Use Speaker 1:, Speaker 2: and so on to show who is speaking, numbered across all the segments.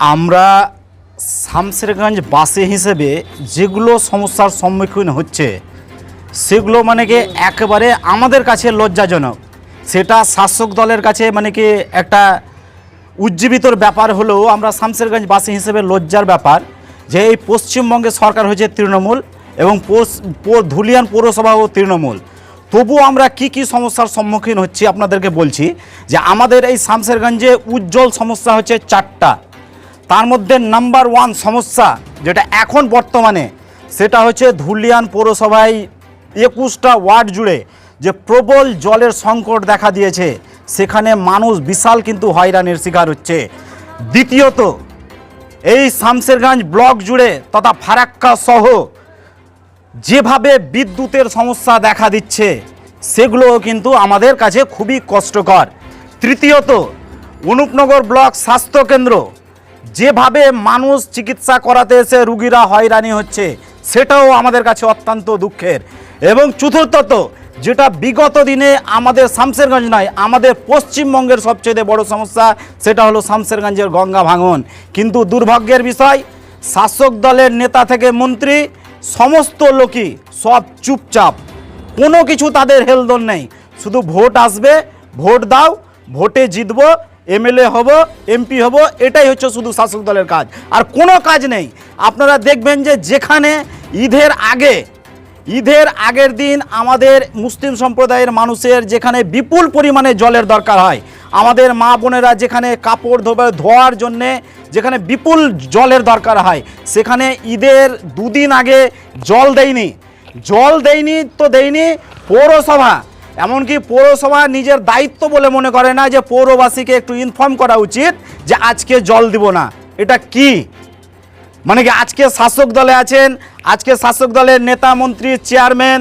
Speaker 1: আমরা শামসেরগঞ্জবাসী হিসেবে যেগুলো সমস্যার সম্মুখীন হচ্ছে সেগুলো মানে কি একেবারে আমাদের কাছে লজ্জাজনক। সেটা শাসক দলের কাছে মানে কি একটা উজ্জীবিতর ব্যাপার হলেও আমরা শামসেরগঞ্জবাসী হিসেবে লজ্জার ব্যাপার যে এই পশ্চিমবঙ্গে সরকার হয়েছে তৃণমূল এবং ধুলিয়ান পৌরসভাও তৃণমূল। তবুও আমরা কি সমস্যার সম্মুখীন হচ্ছি আপনাদেরকে বলছি যে আমাদের এই শামসেরগঞ্জে উজ্জ্বল সমস্যা হচ্ছে 4টা। তার মধ্যে নাম্বার 1 সমস্যা যেটা এখন বর্তমানে সেটা হচ্ছে ধুলিয়ান পৌরসভায় 21টা ওয়ার্ড জুড়ে যে প্রবল জলের সংকট দেখা দিয়েছে, সেখানে মানুষ বিশাল কিন্তু হয়রানির শিকার হচ্ছে। দ্বিতীয়ত, এই শামসেরগঞ্জ ব্লক জুড়ে তথা ফারাক্কা সহ যেভাবে বিদ্যুতের সমস্যা দেখা দিচ্ছে সেগুলো কিন্তু আমাদের কাছে খুবই কষ্টকর। তৃতীয়ত, অনুপনগর ব্লক স্বাস্থ্যকেন্দ্র যেভাবে মানুষ চিকিৎসা করাতে এসে রুগীরা হয়রানি হচ্ছে সেটাও আমাদের কাছে অত্যন্ত দুঃখের। এবং চতুর্থত, যেটা বিগত দিনে আমাদের শামসেরগঞ্জ নয় আমাদের পশ্চিমবঙ্গের সবচেয়ে বড় সমস্যা সেটা হলো শামসেরগঞ্জের গঙ্গা ভাঙন। কিন্তু দুর্ভাগ্যের বিষয়, শাসক দলের নেতা থেকে মন্ত্রী সমস্ত লোকই সব চুপচাপ, কোনো কিছু তাদের হেলদোল নেই। শুধু ভোট আসবে, ভোট দাও, ভোটে জিতবো, এমএলএ হব, এমপি হব, এটাই হচ্ছে শুধু শাসক দলের কাজ, আর কোনো কাজ নেই। আপনারা দেখবেন যে যেখানে ঈদের আগের দিন আমাদের মুসলিম সম্প্রদায়ের মানুষের যেখানে বিপুল পরিমাণে জলের দরকার হয়, আমাদের মা বোনেরা যেখানে কাপড় ধোয়ার জন্যে যেখানে বিপুল জলের দরকার হয়, সেখানে ঈদের 2 দিন আগে জল দেয়নি তো দেয়নি পৌরসভা। এমনকি পৌরসভা নিজের দায়িত্ব বলে মনে করে না যে পৌরবাসীকে একটু ইনফর্ম করা উচিত যে আজকে জল দিব না। এটা কি মানে কি আজকে শাসক দলে আছেন, আজকে শাসক দলের নেতা মন্ত্রী চেয়ারম্যান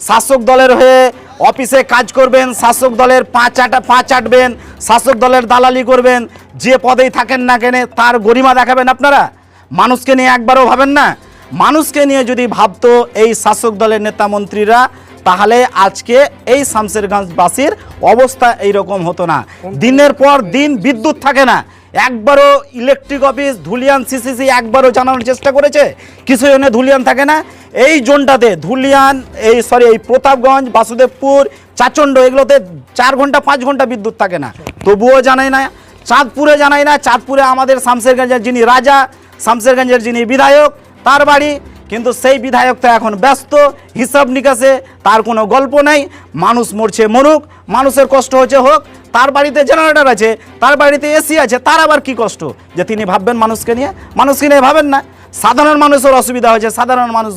Speaker 1: শাসক দলের হয়ে অফিসে কাজ করবেন, শাসক দলের পাঁচ আটবেন, শাসক দলের দালালি করবেন, যে পদেই থাকেন না কেন তার গরিমা দেখাবেন। আপনারা মানুষকে নিয়ে একবারও ভাবেন না? মানুষকে নিয়ে যদি ভাবতো এই শাসক দলের নেতা মন্ত্রীরা, তাহলে আজকে এই শামসেরগঞ্জবাসীর অবস্থা এইরকম হতো না। দিনের পর দিন বিদ্যুৎ থাকে না। একবারও ইলেকট্রিক অফিস ধুলিয়ান সিসিসি একবারও জানানোর চেষ্টা করেছে? কিছু এনে ধুলিয়ান থাকে না। এই জোনটাতে ধুলিয়ান এই প্রতাপগঞ্জ, বাসুদেবপুর, চাচণ্ড এগুলোতে 4 ঘন্টা 5 ঘন্টা বিদ্যুৎ থাকে না, তবুও জানাই না। চাঁদপুরে জানাই না। চাঁদপুরে আমাদের শামসেরগঞ্জের যিনি রাজা, শামসেরগঞ্জের যিনি বিধায়ক, তার বাড়ি, কিন্তু সেই বিধায়ক তো এখন ব্যস্ত হিসাব নিকাশে, তার কোনো গল্প নেই। মানুষ মরছে মরুক, মানুষের কষ্ট হচ্ছে হোক। তার বাড়িতে জেনারেটর আছে, তার বাড়িতে এসি আছে, তার আবার কি কষ্ট যে তিনি ভাববেন মানুষকে নিয়ে? মানুষকে নিয়ে ভাবেন না। সাধারণ মানুষের অসুবিধা হয়েছে, সাধারণ মানুষ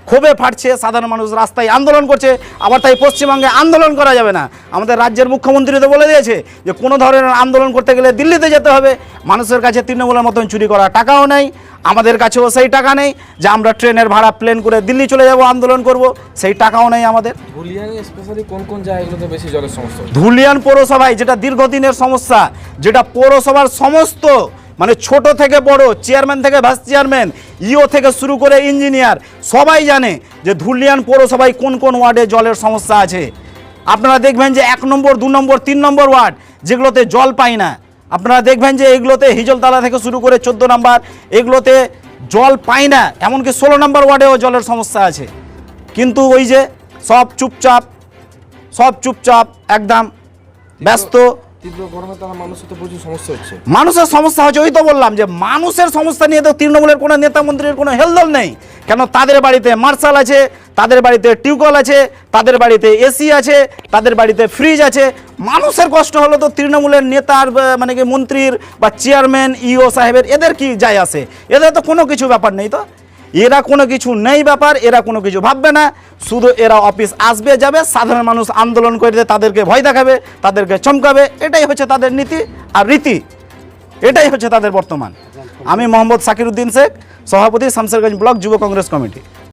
Speaker 1: ক্ষোভে ফাটছে, সাধারণ মানুষ রাস্তায় আন্দোলন করছে। আবার তাই পশ্চিমবঙ্গে আন্দোলন করা যাবে না। আমাদের রাজ্যের মুখ্যমন্ত্রী তো বলে দিয়েছে যে কোনো ধরনের আন্দোলন করতে গেলে দিল্লিতে যেতে হবে। মানুষের কাছে তৃণমূলের মতন চুরি করা টাকাও নেই, আমাদের কাছেও সেই টাকা নেই যে আমরা ট্রেনের ভাড়া প্লেন করে দিল্লি চলে যাব আন্দোলন করব, সেই টাকাও নেই আমাদের।
Speaker 2: ধুলিয়ানে স্পেশালি কোন জায়গাগুলোতে বেশি জলের সমস্যা?
Speaker 1: ধুলিয়ান পৌরসভায় যেটা দীর্ঘদিনের সমস্যা, যেটা পৌরসভার সমস্ত মানে ছোট থেকে বড়, চেয়ারম্যান থেকে ভাইস চেয়ারম্যান, ইও থেকে শুরু করে ইঞ্জিনিয়ার সবাই জানে যে ধুলিয়ান পৌরসভায় কোন ওয়ার্ডে জলের সমস্যা আছে। আপনারা দেখবেন যে 1 নম্বর, 2 নম্বর, 3 নম্বর ওয়ার্ড যেগুলোতে জল পায় না, আপনারা দেখবেন যে এগুলোতে হিজলতলা থেকে শুরু করে 14 নম্বর এগুলোতে জল পায় না। এমনকি 16 নম্বর ওয়ার্ডেও জলের সমস্যা আছে। কিন্তু ওই যে সব চুপচাপ একদম ব্যস্ত।
Speaker 2: তীব্র গরমে তারা মানুষের তো প্রচুর সমস্যা হচ্ছে।
Speaker 1: মানুষের সমস্যা হচ্ছে, ওই তো বললাম যে মানুষের সমস্যা নিয়ে তো তৃণমূলের কোনো নেতা মন্ত্রীর কোনো হেলদোল নেই। কেন? তাদের বাড়িতে মার্শাল আছে, তাদের বাড়িতে টিউবওয়েল আছে, তাদের বাড়িতে এসি আছে, তাদের বাড়িতে ফ্রিজ আছে। মানুষের কষ্ট হলো তো তৃণমূলের নেতার মানে কি মন্ত্রীর বা চেয়ারম্যান ইও সাহেবের এদের কি যায় আসে? এদের তো কোনো কিছু ব্যাপার নেই। তো এরা কোনো কিছু নেই ব্যাপার, এরা কোনো কিছু ভাববে না। শুধু এরা অফিস আসবে যাবে, সাধারণ মানুষ আন্দোলন করে তাদেরকে ভয় দেখাবে, তাদেরকে চমকাবে। এটাই হচ্ছে তাদের নীতি আর রীতি, এটাই হচ্ছে তাদের বর্তমান। আমি মোহাম্মদ সাকির উদ্দিন শেখ, সভাপতি শামসেরগঞ্জ ব্লক যুব কংগ্রেস কমিটি।